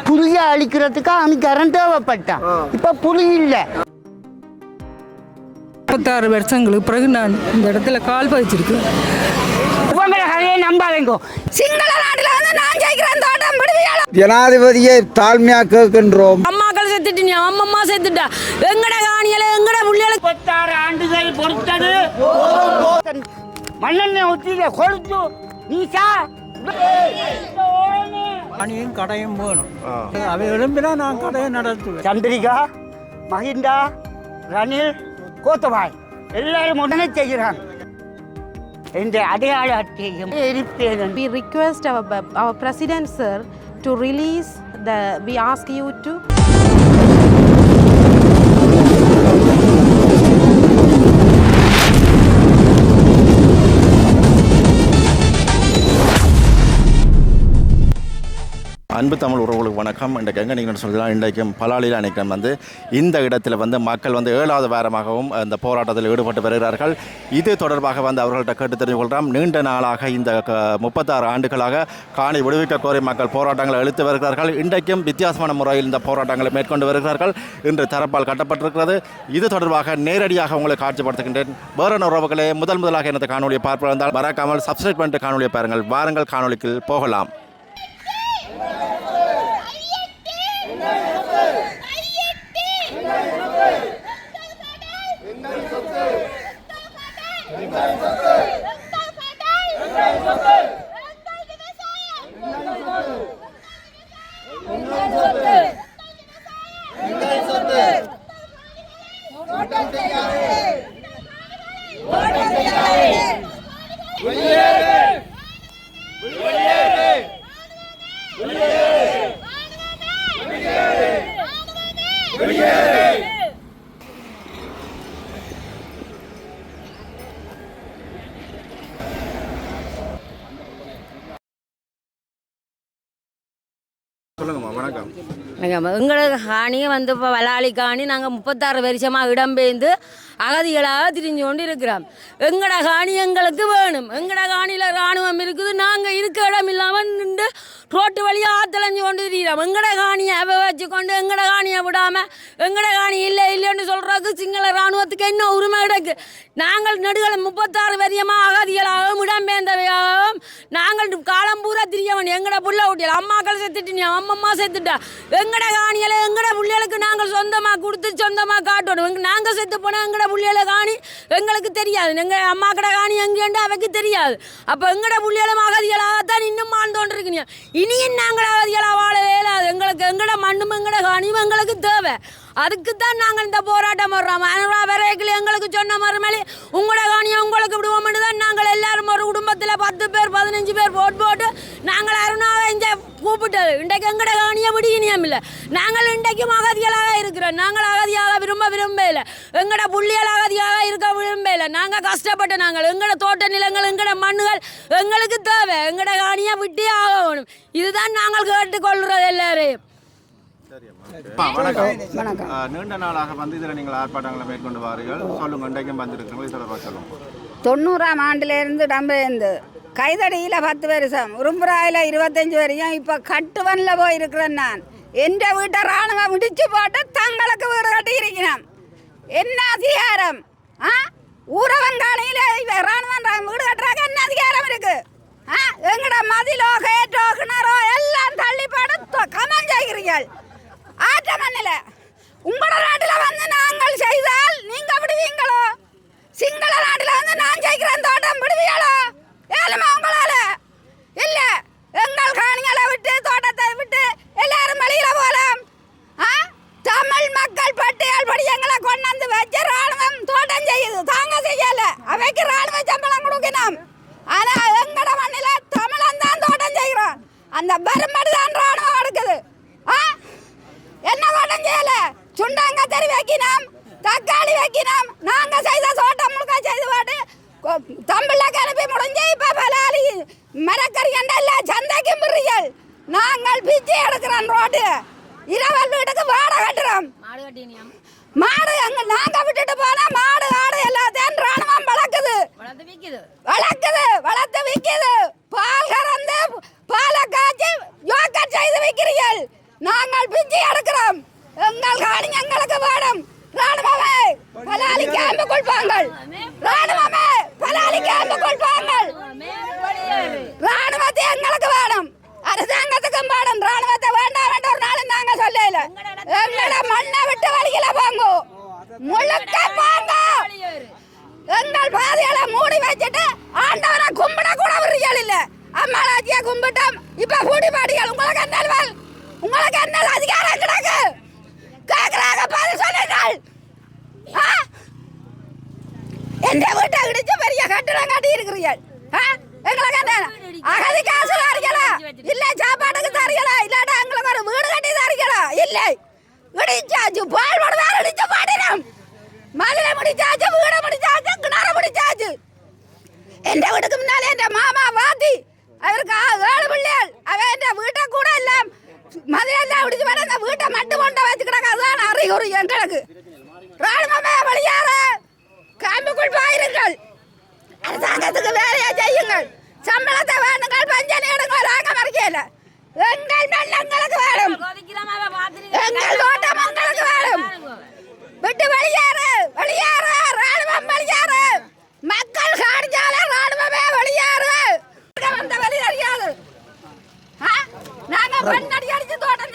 புலிய அழிக்கிறதுக்கு அவனுக்கு கரண்ட் தேவைப்பட்டான். இப்ப புலி இல்ல. 36 வருஷங்களுக்கு பிறகு நான் இந்த இடத்துல கால் பதிச்சிருக்கேன். ஜனாதிபதியை தாழ்மையா கேட்கின்றோம். அம்மாக்கள் செத்துட்டு அம்மம்மா செத்துட்டா எங்கட காணியல எங்கட புள்ளியல 36 ஆண்டுகள் பொறுத்தது மண்ணெண்ணெய் ஊற்றில கொளுத்து நீசா அணியும் கடையும் போகணும். அவை எழும்பினா நான் கடையை நடத்துவேன். சந்திரிகா, மஹிந்தா, ரணில், கோத்தபாய் எல்லாரும் உடனே செய்கிறாங்க. இந்த அடையாள அட்டையும் இருப்பேன். We request our president sir to release we ask you to அன்பு தமிழ் உறவுகளுக்கு வணக்கம். இன்றைக்கு எங்கே நீங்கள் சொல்லலாம், இன்றைக்கும் பலாலியில் அன்றைக்கும் இந்த இடத்துல மக்கள் 7வது வாரமாகவும் இந்த போராட்டத்தில் ஈடுபட்டு வருகிறார்கள். இது தொடர்பாக அவர்கள்ட்ட கேட்டு தெரிந்து கொள்கிறோம். நீண்ட நாளாக இந்த 36 ஆண்டுகளாக காணி விடுவிக்க கோரி மக்கள் போராட்டங்களை இழுத்து வருகிறார்கள். இன்றைக்கும் வித்தியாசமான முறையில் இந்த போராட்டங்களை மேற்கொண்டு வருகிறார்கள். இன்று தரப்பால் கட்டப்பட்டிருக்கிறது. இது தொடர்பாக நேரடியாக உங்களை காட்சிப்படுத்துகின்றேன். வேற உறவுகளே, முதலாக எனது காணொலியை பார்ப்பதால் மறக்காமல் சப்ஸ்கிரைப் பண்ணிட்டு காணொலியை பாருங்கள். வாருங்கள் காணொலிக்கு போகலாம். எங்களோட காணியை இப்போ வலாளி காணி நாங்கள் 36 வருஷமாக இடம்பெயர்ந்து அகதிகளாக திரிஞ்சு கொண்டு இருக்கிறோம். எங்களோட காணி எங்களுக்கு வேணும். எங்களோட காணியில் இராணுவம் இருக்குது. நாங்கள் இருக்க இடம் இல்லாமல் நின்று ரோட்டு வழியாக ஆத்தலைஞ்சு கொண்டு திரிகிறோம். எங்களோட காணியை வச்சு கொண்டு எங்களோட காணியை விடாமல் எங்களோட காணி இல்லைன்னு சொல்கிறதுக்கு சிங்கள இராணுவத்துக்கு என்ன உரிமை கிடக்கு? நாங்கள் நெடுகளை 36 வருஷமாக அகதிகளாகவும் இடம்பெயர்ந்தவையாகவும் நாங்கள் காலம் பூரா திரியவன். எங்களோட புள்ள ஊட்டியல் அம்மாக்கள் செத்துட்டு அம்மம்மா செத்துட்டா எங்கட காணியில எங்கட புள்ளிகளுக்கு நாங்கள் சொந்தமாக கொடுத்து சொந்தமாக காட்டணும். நாங்கள் செத்து போனால் எங்கட புள்ளிகளை காணி எங்களுக்கு தெரியாது. எங்கள் அம்மாக்கட காணி எங்கேண்டு அவைக்கு தெரியாது. அப்போ எங்கட புள்ளிகளும் அகதிகளாகத்தான் இன்னும் வாழ்ந்தோன்று இருக்கீங்க. இனியும் நாங்கள் அகதிகளாக வாழ வேலாது. எங்களுக்கு எங்கட மண்ணும் எங்கட காணியும் எங்களுக்கு தேவை. அதுக்குத்தான் நாங்கள் இந்த போராட்டம் வர்றோம். வரைக்கில் எங்களுக்கு சொன்ன மறுமொழி உங்களோட காணியை உங்களுக்கு விடுவோம்னு தான் நாங்கள் எல்லாரும் ஒரு குடும்பத்தில் 10 பேர் 15 பேர் போட்டு நாங்கள் அருணாவை இங்கே கூப்பிட்டது. இன்றைக்கு எங்கட காணியை விடியினியம் இல்லை. நாங்கள் இன்றைக்கும் அகதிகளாக இருக்கிறோம். நாங்கள் அகதியாக விரும்பல. எங்கட புள்ளிகள் அகதியாக இருக்க விரும்பல. நாங்கள் கஷ்டப்பட்ட நாங்கள் எங்கட தோட்ட நிலங்கள் எங்கட மண்ணுகள் எங்களுக்கு தேவை. எங்கட காணியை விட்டே ஆகணும். இதுதான் நாங்கள் கேட்டுக்கொள்கிறது எல்லாரையும். வணக்கம். நீண்ட நாளாக இதில் நீங்கள் ஆர்ப்பாட்டங்களை மேற்கொண்டு வாருங்கள். சொல்லுங்க, இன்றைக்கும் வந்திருக்கிறீங்க, தொடர்பாக சொல்லுங்க. 90ஆம் ஆண்டிலிருந்து இடம்பெயர்ந்து கைதடியில் 10 வருஷம், உரும்புராயில் 25 வருஷம், இப்போ கட்டுவனில் போயிருக்கிறேன். நான் எந்த வீட்டை ராணுவம் முடிச்சு போட்டு தங்களுக்கு வீடு கட்டி இருக்கிறேன். என்ன அதிகாரம்? ஊரவங்காலையில் ராணுவம் வீடு கட்டுறாங்க. என்ன அதிகாரம் இருக்கு? எங்கட மதிலோ கேட்டோ கிணறோ எல்லாம் தள்ளிப்பாடு கமன் செய்கிறீர்கள். ஆற்ற மண்ணில் உங்களோட நாட்டில் நாங்கள் செய்தால் நீங்க விடுவீங்களோ? சிங்கள நாட்டில் நான் செய்கிறேன் தோட்டம் விடுவீங்களோ? ஏழுமா உங்களால இல்ல. எங்கள் காணிகளை விட்டு தோட்டத்தை விட்டு எல்லாரும் வழியில போகலாம். தமிழ் மக்கள் பட்டியல் படி எங்களை கொண்டாந்து வச்சு ராணுவம் தோட்டம் செய்யுது. தாங்க செய்யல. அவைக்கு ராணுவ சம்பளம் கொடுக்கணும். ஆனா எங்கட மண்ணில தமிழன் தான் தோட்டம் செய்கிறோம். அந்த பெரும்படி தான் ராணுவம் எடுக்குது. என்ன தோட்டம் செய்யல? சுண்டாங்கத்தறி வைக்கணும், தக்காளி வைக்கணும். நாங்க செய்த தோட்டம் முழுக்க செய்து பாட்டு தமிழ்ல அனுப்பி முடிஞ்சு இப்ப பலாலி மரக்கறி எல்லாம் சந்தைக்கும் பிரியல். நாங்கள் பிச்சை எடுக்கிறோம். ரோட்டு இரவல் வீட்டுக்கு வாடகை கட்டுறோம். மாடு அங்க நாங்க விட்டுட்டு போனா மாடு ஆடு எல்லாத்தையும் ராணுவம் வளர்த்து விக்குது. பால் கறந்து பாலை வாங்கள். ராணுவமே பலாலி கேம்புக்குள் வாங்கள். ராணுவத்தை எங்களுக்கு வேணும், அரசாங்கத்துக்கும் வேணும். ராணுவத்தை வேண்டாம் என்ற ஒரு நாளும் நாங்க சொல்லல. எங்களை மண்ணை விட்டு வழியில போங்க, முழுக்க போங்க. எங்கள் பாதையில மூடி வச்சுட்டு ஆண்டவனை கும்பிட கூட விரியல் இல்ல. அம்மாளாச்சிய கும்பிட்டோம், இப்ப கூடி பாடிகள். உங்களுக்கு என்ன, உங்களுக்கு என்ன அதிகாரம் கிடக்கு? கேக்குறாங்க, பதில் சொல்லுங்கள். எந்த வீட்டை இடிச்சு பெரிய கட்டிடம் கட்டி இருக்கிறீர்கள். எங்களுக்கு என்ன அகதி காசு தரீங்களா? இல்ல சாப்பாட்டுக்கு தரீங்களா? இல்லாட்டா எங்களுக்கு ஒரு வீடு கட்டி தரீங்களா? இல்லை, இடிச்சாச்சு. பால் போடுவார், இடிச்சு பாடினோம். மதுரை முடிச்சாச்சு, வீடு முடிச்சாச்சு, கிணறு முடிச்சாச்சு. எந்த வீட்டுக்கு முன்னாலே என் மாமா வாத்தி, அவருக்கு 7 பிள்ளைகள். அவன் என் வீட்டை கூட இல்ல மதுரையெல்லாம் இடிச்சு வர அந்த வீட்டை மட்டும் கொண்டு வச்சுக்கிட்டாங்க. அதுதான் அறிகுறி எங்களுக்கு. ராணுவமே வெளியேற, கேம்புக்குள் போயிருங்கள். அரசாங்கத்துக்கு வேலையை செய்யுங்கள். சம்பளத்தை வேணுங்கள், பஞ்சனை எடுங்கள். நாங்க மறைக்கல. எங்கள் மேல் எங்களுக்கு வேணும், எங்கள் ஓட்டம் எங்களுக்கு வேணும். விட்டு வெளியேறு, வெளியேறு. ராணுவம் வெளியேறு. மக்கள் காணிச்சால ராணுவமே வெளியேறு. வந்த வெளி அறியாது. நாங்க பெண்ணடி அடிச்சு தோட்டம்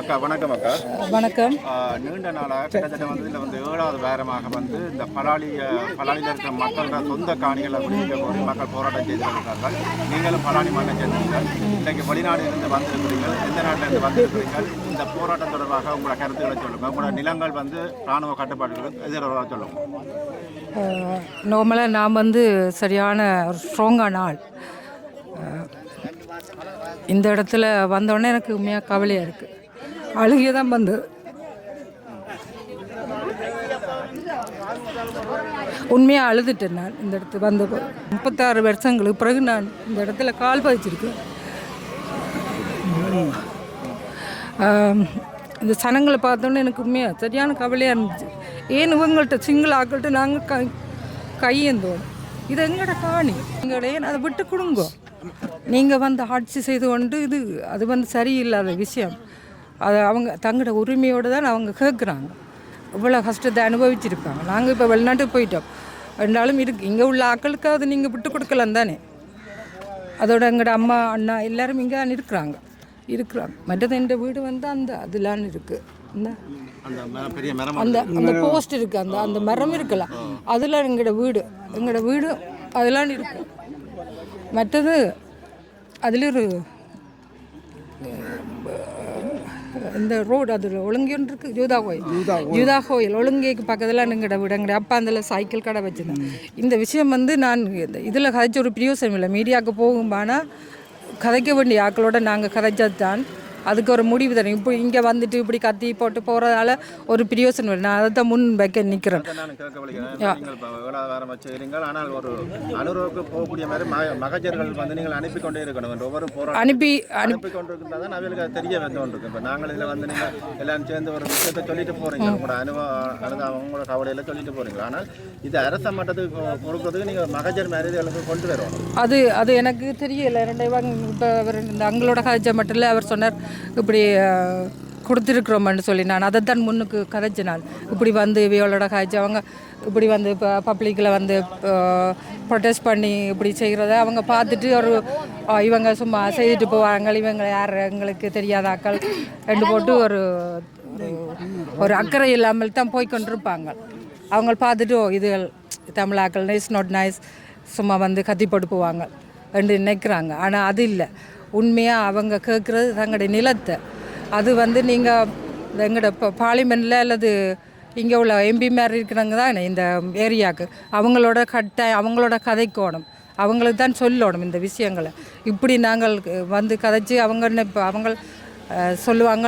அக்கா வணக்கம். அக்கா வணக்கம். நீண்ட நாளாக கிட்டத்தட்ட வந்து இதில் வந்து 7வது வாரமாக வந்து இந்த பலாலியில் இருக்கிற மக்களோட சொந்த காணிகளை விடுவிக்க கோரி மக்கள் போராட்டம் செய்து வருகிறார்கள். நீங்களும் பலாலி மண்ணை சேர்ந்தீர்கள். இன்றைக்கு வெளிநாட்டிலிருந்து வந்திருக்கிறீர்கள், எந்த நாட்டிலிருந்து வந்திருக்கிறீர்கள்? இந்த போராட்டம் தொடர்பாக உங்களோட கருத்துக்களை சொல்லுங்கள். உங்களோட நிலங்கள் வந்து இராணுவ கட்டுப்பாடுகளுக்கு எதிராக சொல்லுங்கள். நார்மலாக நான் வந்து சரியான ஒரு ஸ்ட்ராங்கான ஆள். இந்த இடத்துல வந்தோடனே எனக்கு உண்மையாக கவலையாக இருக்குது. அழுகிய தான் வந்து உண்மையாக அழுதுட்டேன். நான் இந்த இடத்துக்கு வந்த 36 வருஷங்களுக்கு பிறகு நான் இந்த இடத்துல கால் பதிச்சிருக்கேன். இந்த சனங்களை பார்த்தோன்னே எனக்கு உண்மையாக சரியான கவலையாக இருந்துச்சு. ஏன் இவங்கள்ட்ட சிங்கள ஆக்கள்கிட்ட நாங்கள் கையேந்தோம். இது எங்களோட காணி, எங்களோட ஏன் அதை விட்டு கொடுங்க. நீங்கள் வந்து ஆட்சி செய்து கொண்டு அது வந்து சரியில்லாத விஷயம். அது அவங்க தங்களோட உரிமையோடு தான் அவங்க கேட்குறாங்க. இவ்வளோ கஷ்டத்தை அனுபவிச்சிருப்பாங்க. நாங்கள் இப்போ வெளிநாட்டுக்கு போயிட்டோம் ரெண்டாலும் இருக்குது. இங்கே உள்ள ஆக்களுக்கு அது நீங்கள் விட்டு கொடுக்கலாம் தானே. அதோட எங்களோட அம்மா அண்ணா எல்லோரும் இங்கே தான் இருக்கிறாங்க. மற்றது எங்கள் வீடு வந்து அதெல்லாம் இருக்குது. அந்த போஸ்ட் இருக்குது, அந்த மரம் இருக்குல்ல, அதில் எங்களோட வீடு அதெல்லாம் இருக்கு. மற்றது அதில் ஒரு இந்த ரோடு அதில் ஒழுங்கொன்று இருக்குது. யூதா கோயில் ஒழுங்கைக்கு பக்கத்தில் எங்களோட வீடு. எங்களோட அப்பா அதில் சைக்கிள் கடை வச்சுருந்தேன். இந்த விஷயம் வந்து நான் இதில் கதைச்ச ஒரு பிரயோசனம் இல்லை. மீடியாவுக்கு போகும்பானா கதைக்க வேண்டிய ஆக்களோட நாங்கள் கதைச்சது தான். அதுக்கு ஒரு முடிவு தரேன். இப்போ இங்கே வந்துட்டு இப்படி கத்தி போட்டு போகிறதால ஒரு பிரயோசனம் இல்லை. நான் அதை தான் முன் வைக்க நிற்கிறேன். ஆனால் ஒரு அனுரோவுக்கு போகக்கூடிய மாதிரி மகஜர்கள் வந்து நீங்கள் அனுப்பி கொண்டே இருக்கணும். ஒவ்வொரு அனுப்பி கொண்டிருக்கிறதா தான் அவங்களுக்கு தெரிய வந்து கொண்டிருக்கு. இப்போ நாங்கள் இதில் வந்து நீங்கள் எல்லாரும் சேர்ந்து ஒரு விஷயத்தை சொல்லிட்டு போகிறீங்க, உங்களோட அவங்களோட கவலையில் சொல்லிட்டு போகிறீங்க. ஆனால் இது அரச மட்டத்துக்கு கொடுக்குறதுக்கு நீங்கள் மகஜர் மேரேஜ்களுக்கு கொண்டு வரணும். அது எனக்கு தெரியலை. இப்போ அவர் இந்த அங்களோட கதைச்ச மட்டும் இல்லை. அவர் சொன்னார் இப்படி கொடுத்துருக்குறோம்னு சொல்லி. நான் அதை தான் முன்னுக்கு கதைச்ச நாள். இப்படி வந்து இவையோட காய்ச்சவங்க இப்படி வந்து இப்போ பப்ளிக்கில் வந்து ப்ரொட்டஸ்ட் பண்ணி இப்படி செய்கிறத அவங்க பார்த்துட்டு இவங்க சும்மா செய்துட்டு போவாங்க, இவங்க யார் எங்களுக்கு தெரியாத ஆக்கள் ரெண்டு போட்டு ஒரு அக்கறை இல்லாமல் தான் போய் கொண்டிருப்பாங்க. அவங்க பார்த்துட்டு இதுகள் தமிழாக்கள் நைஸ் நாட் நைஸ் சும்மா வந்து கத்தி போட்டு போவாங்க ரெண்டு நினைக்கிறாங்க. ஆனால் அது இல்லை. உண்மையாக அவங்க கேட்குறது தங்களுடைய நிலத்தை. அது வந்து நீங்கள் எங்களோட பார்லிமெண்ட்டில் அல்லது இங்கே உள்ள எம்பி மாதிரி இருக்கிறவங்க தான் இந்த ஏரியாவுக்கு அவங்களோட கதைக்கோணும். அவங்களுக்கு தான் சொல்லணும் இந்த விஷயங்களை. இப்படி நாங்கள் வந்து கதைச்சி அவங்க சொல்லுவாங்க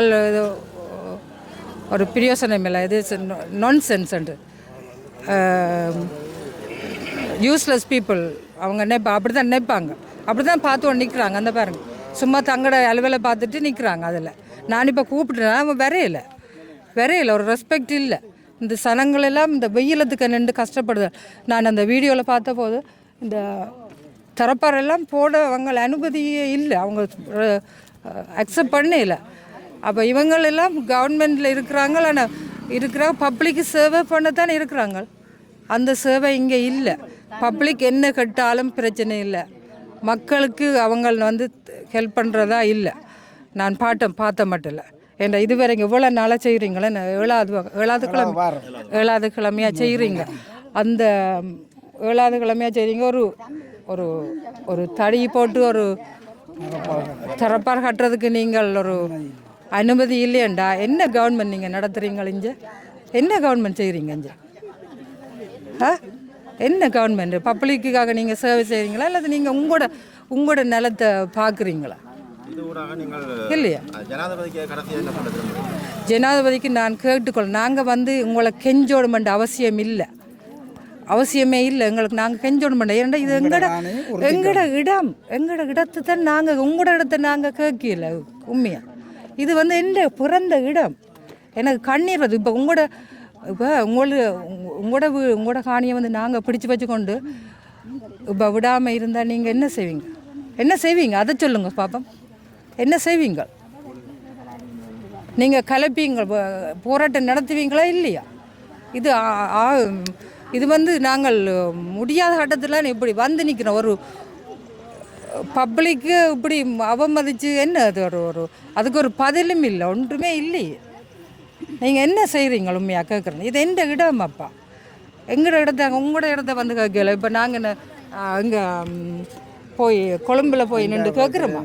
ஒரு பிரயோசனம் இல்லை, இது நான் சென்ஸ்ன்ட்டு யூஸ்லெஸ் பீப்புள் அவங்க அப்படி தான் நினைப்பாங்க. அப்படி தான் பார்த்து ஒன்று நிற்கிறாங்க. அந்த பாருங்க சும்மா தங்களோட அலுவலை பார்த்துட்டு நிற்கிறாங்க. அதில் நான் இப்போ கூப்பிட்டுறேன், அவன் வரையில ஒரு ரெஸ்பெக்ட் இல்லை. இந்த சனங்களெல்லாம் இந்த வெயிலத்துக்கு நின்று கஷ்டப்படுது. நான் அந்த வீடியோவில் பார்த்த போது இந்த தரப்பாரெல்லாம் போட அவங்கள அனுமதியே இல்லை, அவங்க அக்செப்ட் பண்ணல. அப்போ இவங்களெல்லாம் கவர்மெண்ட்டில் இருக்கிறாங்க. ஆனால் இருக்கிற பப்ளிக்கு சேவை பண்ண தான் இருக்கிறாங்க. அந்த சேவை இங்கே இல்லை. பப்ளிக் என்ன கட்டாலும் பிரச்சனை இல்லை, மக்களுக்கு அவங்க வந்து ஹெல்ப் பண்ணுறதா இல்லை. நான் பார்த்த மட்டும் இல்லை. ஏன்னா இதுவரைக்கும் இவ்வளோ நாளாக செய்கிறீங்களே, ஏழாவது கிழமையாக செய்கிறீங்க. அந்த ஏழாவது கிழமையாக செய்கிறீங்க. ஒரு ஒரு தடி போட்டு ஒரு தரப்பார் கட்டுறதுக்கு நீங்கள் ஒரு அனுமதி இல்லையண்டா. என்ன கவர்மெண்ட் நீங்கள் நடத்துகிறீங்க இங்கே? என்ன கவர்மெண்ட் செய்கிறீங்க இங்கே? என்ன கவர்மெண்ட்? பப்ளிக்குக்காக நீங்கள் சேவை செய்கிறீங்களா அல்லது நீங்கள் உங்களோட நிலத்தை பார்க்குறீங்களா? இல்லையா? ஜனாதிபதிக்கு நான் கேட்டுக்கொள்ள, நாங்கள் வந்து உங்களை கெஞ்சோடுமெண்ட் அவசியமே இல்லை எங்களுக்கு. நாங்கள் கெஞ்சோடுமெண்ட் ஏன்னா இது எங்களோட இடத்தை தான் நாங்கள் உங்களோட இடத்தை நாங்கள் கேட்கல. உண்மையாக இது வந்து எந்த பிறந்த இடம். எனக்கு கண்ணீர் வருது. இப்போ உங்களோட காணியை வந்து நாங்கள் பிடிச்சி வச்சுக்கொண்டு இப்போ விடாமல் இருந்தால் நீங்கள் என்ன செய்வீங்க? அதை சொல்லுங்க பாப்போம். என்ன செய்வீங்க? நீங்கள் கலப்பீங்க, போராட்டம் நடத்துவீங்களா இல்லையா? இது வந்து நாங்கள் முடியாத கட்டத்தில் இப்படி வந்து நிற்கிறோம். ஒரு பப்ளிக்கு இப்படி அவமதித்து என்ன அது அதுக்கு ஒரு பதிலும் இல்லை, ஒன்றுமே இல்லையே. நீங்கள் என்ன செய்கிறீங்க? உண்மையாக கேட்குறேன். இது எந்த இடம் அப்பா? எங்களோட உங்களோட இடத்த வந்து கேட்கல. இப்போ நாங்கள் இங்கே போய் கொழும்புல போய் நின்று கேட்குறோமா?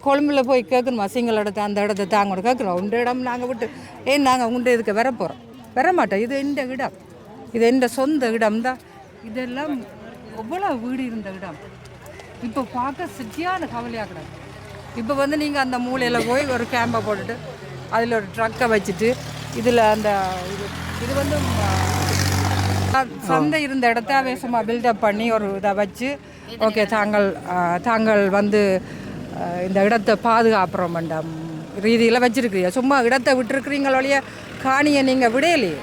கொழும்புல போய் கேட்கணுமா? சிங்கள இடத்த அந்த இடத்த தாங்க கேட்குறோம். உண்ட இடம் நாங்கள் விட்டு நாங்கள் உண்ட இதுக்கு வரமாட்டோம். இது எந்த இடம்? இது எந்த சொந்த இடம் தான். இதெல்லாம் எவ்வளோ வீடு இருந்த இடம். இப்போ பார்க்க சரியான கவலையாக கிடக்கு. இப்போ வந்து நீங்கள் அந்த மூலையில் போய் ஒரு கேம்பை போட்டுட்டு அதில் ஒரு ட்ரக்கை வச்சுட்டு இதில் அந்த இது வந்து சந்தை இருந்த இடத்த வேசமாக பில்டப் பண்ணி ஒரு இதை வச்சு ஓகே தாங்கள் வந்து இந்த இடத்தை பாதுகாப்புறோம்ன்ற ரீதியில் வச்சுருக்கிறீங்க. சும்மா இடத்தை விட்டுருக்குறீங்களோடைய காணியை நீங்கள் விடையிலையே.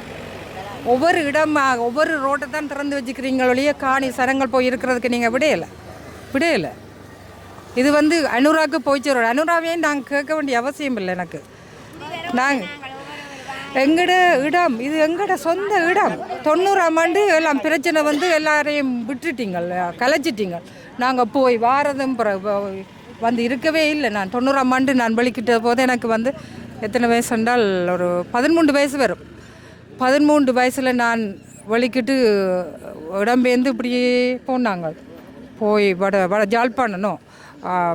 ஒவ்வொரு ரோட்டை தான் திறந்து வச்சுக்கிறீங்களோடைய காணி சனங்கள் போய் இருக்கிறதுக்கு நீங்கள் விடையலை. இது வந்து அனுராக்கு போய்ச்சு. அனுராவையும் நாங்கள் கேட்க வேண்டிய அவசியம் இல்லை. எனக்கு எங்கட இடம், இது எங்கட சொந்த இடம். 90ஆம் ஆண்டு எல்லாம் பிரச்சனை வந்து எல்லாரையும் விட்டுட்டீங்க, கலைச்சிட்டீங்க. நாங்கள் போய் வாரதும் வந்து இருக்கவே இல்லை. நான் 90ஆம் ஆண்டு நான் வெளிக்கிட்ட போது எனக்கு வந்து எத்தனை வயசு என்றால் ஒரு 13 வயசு வரும். 13 வயசில் நான் வெளிக்கிட்டு இடம்பெயர்ந்து இப்படியே போனாங்க. போய் ஜாழ்ப்பாணம்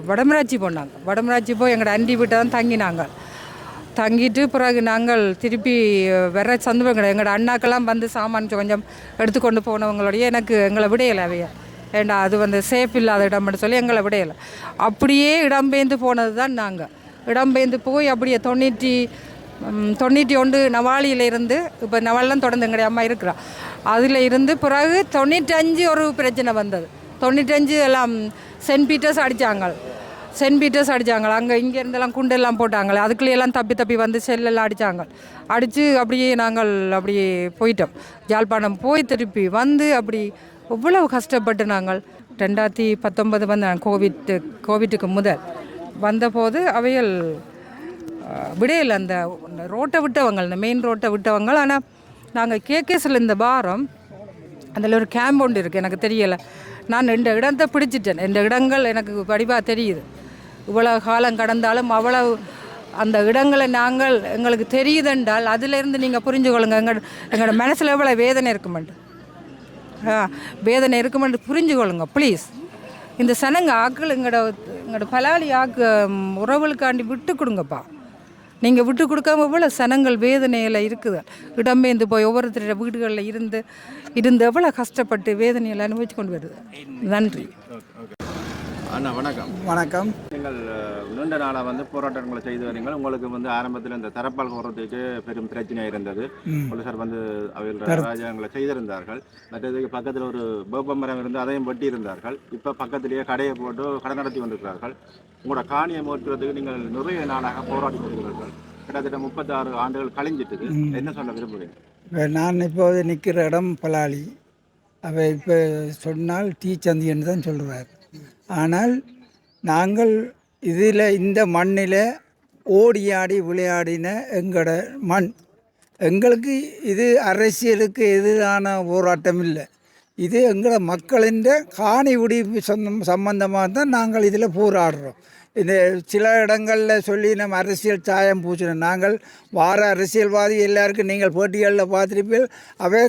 வடமராட்சி போனாங்க. வடமராட்சி போய் எங்களோட அண்டி வீட்டை தான் தங்கிட்டு பிறகு நாங்கள் திருப்பி வர சந்தர்ப்பம் எங்களோட அண்ணாக்கெல்லாம் வந்து சாமான் கொஞ்சம் எடுத்துக்கொண்டு போனவங்களுடைய எங்களை விடையலை அவைய. ஏண்டா அது வந்து சேஃப் இல்லாத இடம்னு சொல்லி எங்களை விடையலை. அப்படியே இடம்பெயர்ந்து போனது தான் நாங்கள். இடம்பெயர்ந்து போய் அப்படியே 91 நவாலியிலேருந்து இப்போ நவாலெலாம் தொடர்ந்து எங்களுடைய அம்மா இருக்கிறா. அதில் இருந்து பிறகு 95 ஒரு பிரச்சனை வந்தது. 95 எல்லாம் சென்ட் பீட்டர்ஸ் அடித்தாங்க. அங்கே இங்கேருந்தெல்லாம் குண்டெல்லாம் போட்டாங்க. அதுக்குள்ளேயெல்லாம் தப்பி வந்து செல்லெல்லாம் அடித்து அப்படியே நாங்கள் அப்படியே போயிட்டோம். யாழ்ப்பாணம் போய் திருப்பி வந்து அப்படி எவ்வளவு கஷ்டப்பட்டு நாங்கள் 2019 வந்து நான் கோவிட்டுக்கு முதல் வந்தபோது அவைகள் விடையில் அந்த ரோட்டை விட்டவங்க, இந்த மெயின் ரோட்டை விட்டவங்க. ஆனால் நாங்கள் கேகேஸில் இந்த வாரம் அதில் ஒரு கேம்ப் ஒன்று இருக்குது. எனக்கு தெரியலை. நான் 2 இடத்தை பிடிச்சிட்டேன். 2 இடங்கள் எனக்கு வடிவாக தெரியுது. இவ்வளோ காலம் கடந்தாலும் அவ்வளவு அந்த இடங்களை எங்களுக்கு தெரியுதுன்றால் அதிலேருந்து நீங்கள் புரிஞ்சுக்கொள்ளுங்க. எங்களோட மனசில் எவ்வளோ வேதனை இருக்குமென்று புரிஞ்சுக்கொள்ளுங்க ப்ளீஸ். இந்த சனங்க ஆக்கள் எங்களோட பலாளி உறவுகளுக்காண்டி விட்டு கொடுங்கப்பா. நீங்கள் விட்டு கொடுக்காம எவ்வளோ சனங்கள் வேதனையில் இருக்குது. இடம்பெயர்ந்து போய் ஒவ்வொருத்தரோட வீடுகளில் இருந்து எவ்வளோ கஷ்டப்பட்டு வேதனையில் அனுபவிச்சு கொண்டு வருது. நன்றி அண்ணா. வணக்கம். நீங்கள் நீண்ட நாளாக வந்து போராட்டங்களை செய்து வரீங்க. உங்களுக்கு வந்து ஆரம்பத்தில் இந்த தரப்பால் போடுறதுக்கு பெரும் பிரச்சனையாக இருந்தது. போலீசார் வந்து அவர்கள் ராஜாங்களை செய்திருந்தார்கள். மற்றதுக்கு பக்கத்தில் ஒரு வேப்பமரம் இருந்து அதையும் வெட்டி இருந்தார்கள். இப்போ பக்கத்திலேயே கடையை போட்டு கடை நடத்தி கொண்டிருக்கிறார்கள். உங்களோட காணியை மாற்றுவதற்கு நீங்கள் நிறைய நாளாக போராடி கொண்டிருக்கிறீர்கள். கிட்டத்தட்ட 36 ஆண்டுகள் கழிஞ்சிட்டு. என்ன சொல்ல விரும்புகிறேன்? நான் இப்போது நிற்கிற இடம் பலாளி. அவை இப்போ சொன்னால் தீச்சந்தின்னு தான் சொல்லுவார். ஆனால் நாங்கள் இந்த மண்ணில் ஓடி ஆடி விளையாடின எங்களோட மண் எங்களுக்கு இது அரசியலுக்கு எதிரான போராட்டம் இல்லை. இது எங்களோட மக்களின் காணி உடைப்பு சம்பந்தமாக தான் நாங்கள் இதில் போராடுறோம். இந்த சில இடங்களில் சொல்லி நம்ம அரசியல் சாயம் பூசினோம். நாங்கள் வார அரசியல்வாதி எல்லாருக்கும் நீங்கள் போட்டிகளில் பார்த்துருப்பீர்கள். அவை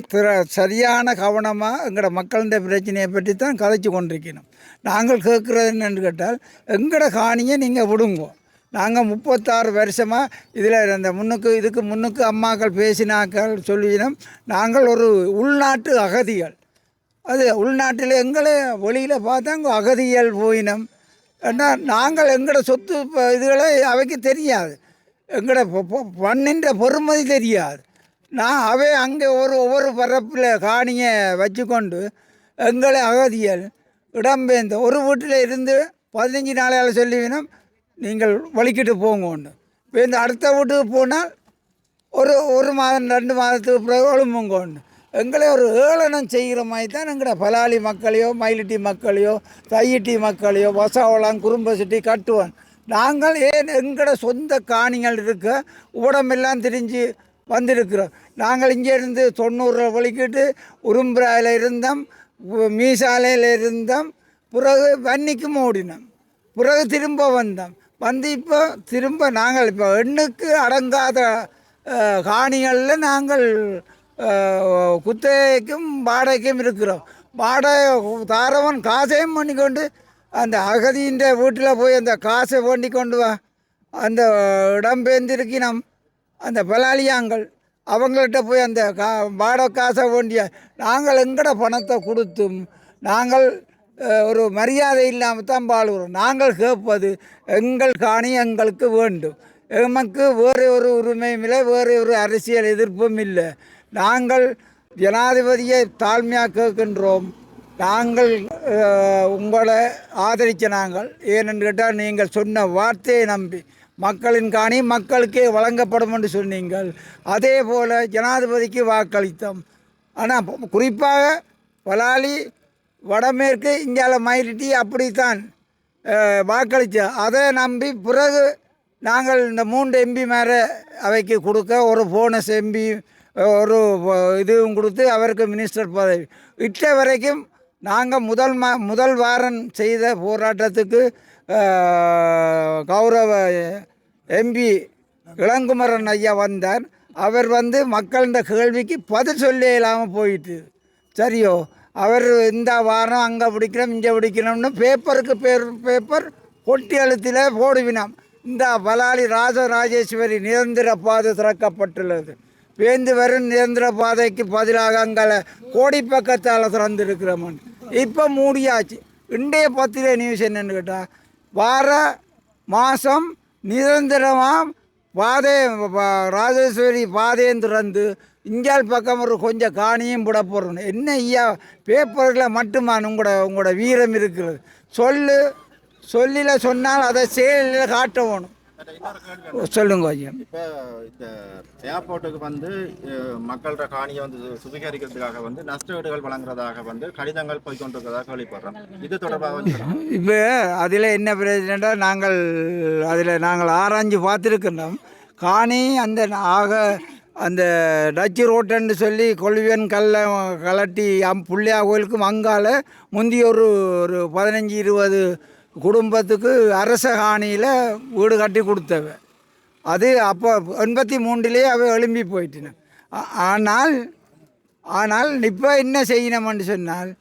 சரியான கவனமாக எங்களோட மக்களின் பிரச்சனையை பற்றி தான் கதைச்சு கொண்டிருக்கணும். நாங்கள் கேட்குறது என்னென்னு கேட்டால் எங்களோட காணியை நீங்கள் விடுங்கோ. நாங்கள் 36 வருஷமாக இதில் இந்த இதுக்கு முன்னுக்கு அம்மாக்கள் பேசினாக்கள் சொல்லினோம். நாங்கள் ஒரு உள்நாட்டு அகதிகள். அது உள்நாட்டில் எங்களை வெளியில் பார்த்தா அங்கே அகதிகள் போயினோம். ஏன்னா நாங்கள் எங்களோட சொத்து இதுகளை அவைக்கு தெரியாது. எங்களோட மண்ணின்ற பொறுமதி தெரியாது. அவை அங்கே ஒவ்வொரு பரப்பில் காணியை வச்சுக்கொண்டு எங்களை அகதிகள் இடம்பெயர்ந்த ஒரு வீட்டில் இருந்து 15 நாளையால் சொல்லிவினோம் நீங்கள் வலிக்கிட்டு போங்கன்னு. இப்போ இந்த அடுத்த வீட்டுக்கு போனால் ஒரு மாதம் 2 மாதத்துக்கு பிறகு ஒழும்புங்கன்னு எங்களை ஒரு ஏளனம் செய்கிற மாதிரி தான் எங்களோட பலாலி மக்களையோ மயிலிட்டி மக்களையோ தையிட்டி மக்களையோ வசாவளாம் குறும்பசிட்டி கட்டுவான். நாங்கள் ஏன் எங்களோட சொந்த காணிகள் இருக்க உடம்பெல்லாம் திரிஞ்சு வந்திருக்கிறோம். நாங்கள் இங்கேருந்து 90 வலிக்கிட்டு உரும்புராயில் இருந்தோம், மீசாலையில் இருந்தோம், பிறகு வன்னிக்கும் ஓடினோம், பிறகு திரும்ப வந்தோம். இப்போ திரும்ப நாங்கள் இப்போ எண்ணுக்கு அடங்காத காணிகளில் நாங்கள் குத்தகைக்கும் வாடகைக்கும் இருக்கிறோம். வாடகை தாரவன் காசையும் பண்ணிக்கொண்டு அந்த அகதியின் வீட்டில் போய் அந்த காசை வேண்டி கொண்டு வா. அந்த இடம்பெயர்ந்திருக்கணும் அந்த பலாலியாங்கள் அவங்கள்ட்ட போய் அந்த வாடகை காசை வேண்டிய நாங்கள் எங்கட பணத்தை கொடுத்தும் நாங்கள் ஒரு மரியாதை இல்லாமல் தான் வாழ்கிறோம். நாங்கள் கேட்பது எங்கள் காணி எங்களுக்கு வேண்டும். எமக்கு வேறு ஒரு உரிமையும் இல்லை, வேறு ஒரு அரசியல் எதிர்ப்பும் இல்லை. நாங்கள் ஜனாதிபதியை தாழ்மையாக கேட்கின்றோம். நாங்கள் உங்களை ஆதரித்த நாங்கள் ஏனென்று கேட்டால் நீங்கள் சொன்ன வார்த்தையை நம்பி மக்களின் காணி மக்களுக்கே வழங்கப்படும் என்று சொன்னீங்கள். அதே போல் ஜனாதிபதிக்கு வாக்களித்தோம். ஆனால் குறிப்பாக பலாலி வடமேற்கு இந்தியாவில் மயிலிட்டி அப்படித்தான் வாக்களித்தோம். அதை நம்பி பிறகு நாங்கள் இந்த 3 எம்பி மேலே அவைக்கு கொடுக்க ஒரு போனஸ் எம்பி ஒரு இதுவும் கொடுத்து அவருக்கு மினிஸ்டர் பதவி இட்ட வரைக்கும் நாங்கள் முதல் வாரம் செய்த போராட்டத்துக்கு கௌரவ எம்பி இளங்குமரன் ஐயா வந்தார். அவர் மக்களின் கேள்விக்கு பதில் சொல்ல இல்லாமல் போயிட்டு சரியோ அவர் இந்த வாரம் அங்கே பிடிக்கிறோம் இங்கே பிடிக்கணும்னு பேப்பருக்கு பேப்பர் கொட்டி எழுத்தில் போடுவினோம். இந்த பலாலி ராஜராஜேஸ்வரி நிரந்தர பாதை திறக்கப்பட்டுள்ளது. வேந்து வரும் நிரந்தர பாதைக்கு பதிலாக அங்கே கோடி பக்கத்தால் திறந்துருக்கிறோம். இப்போ மூடியாச்சு. இன்றைய பத்திரிகை நியூஸ் என்னென்னு கேட்டால் வார மாதம் நிரந்தரமாக பாதை ராஜேஸ்வரி பாதையும் திறந்து இஞ்சால் பக்கம் ஒரு கொஞ்சம் காணியும் விட போகிறோம். என்ன ஐயா பேப்பரில் மட்டுமான உங்களோட வீரம் இருக்கிறது. சொல்லில சொன்னால் அதை செயலில் காட்ட வேணும். சொல்லுங்க ஐயா. இப்போ இந்த ஏர்போர்ட்டுக்கு மக்களோட காணியை சுபீகரிக்கிறதுக்காக நஷ்டஈடுகள் வழங்குறதாக கடிதங்கள் போய்கொண்டிருக்கிறதாக கேள்விப்படுறோம். இது தொடர்பாக இப்போ அதில் என்ன பிரச்சனைனா நாங்கள் ஆராய்ஞ்சு பார்த்துருக்கின்றோம். காணி அந்த டச்சு ரோட்டுன்னு சொல்லி கொள்வியன் கலட்டி புள்ளியா கோயிலுக்கும் அங்கால முந்தைய ஒரு 15-20 குடும்பத்துக்கு அரச காணியில் வீடு கட்டி கொடுத்தவ. அது அப்போ 83 அவை எழும்பி போயிட்டுன. ஆனால் இப்போ என்ன செய்யணும்னு சொன்னால்